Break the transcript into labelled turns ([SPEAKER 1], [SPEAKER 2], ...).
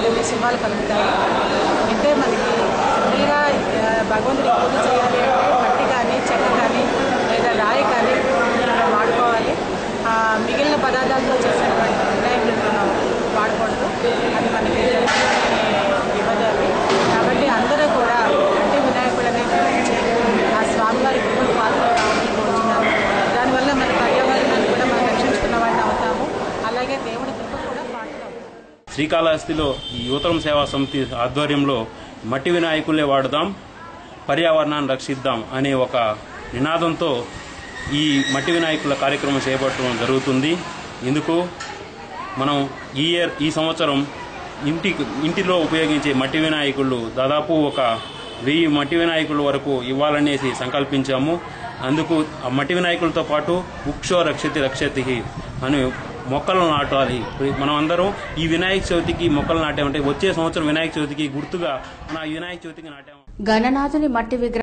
[SPEAKER 1] మనకి శుభాలు కలుగుతాయి. అంటే మనకి సింపుల్గా భగవంతుడి పూజ చేయాలి అంటే మట్టి కానీ చెక్క కానీ లేదా రాయి కానీ వాడుకోవాలి. మిగిలిన పదార్థాలతో చేసినటువంటి వినాయకుడిని మనం వాడకూడదు. అది మనకి ఇవ్వదాలి. కాబట్టి అందరూ కూడా అంటే వినాయకుడిని ధరించి ఆ స్వామివారి కృపకు పాత్రలు కావాలని కోరుతున్నాను. దానివల్ల మన పర్యావరణాన్ని కూడా మనం రక్షించుకున్న వాడిని అవుతాము. అలాగే దేవుడి కృప కూడా పాత్ర.
[SPEAKER 2] శ్రీకాళహస్తిలో ఈ యువతరం సేవా సమితి ఆధ్వర్యంలో మట్టి వినాయకులే వాడుదాం, పర్యావరణాన్ని రక్షిద్దాం అనే ఒక నినాదంతో ఈ మట్టి వినాయకుల కార్యక్రమం చేపట్టడం జరుగుతుంది. ఇందుకు మనం ఈ సంవత్సరం ఇంటిలో ఉపయోగించే మట్టి వినాయకులు దాదాపు ఒక 1000 మట్టి వినాయకుల వరకు ఇవ్వాలనేసి సంకల్పించాము. అందుకు ఆ మట్టి వినాయకులతో పాటు వృక్షో రక్షతి రక్షతి అని మొక్కలు నాటాలి. మనం అందరం ఈ వినాయక చవితికి మొక్కలు నాటామంటే వచ్చే సంవత్సరం వినాయక చవితికి గుర్తుగా మన వినాయక చవితికి నాటాము.
[SPEAKER 3] గణనాథుని మట్టి విగ్రహం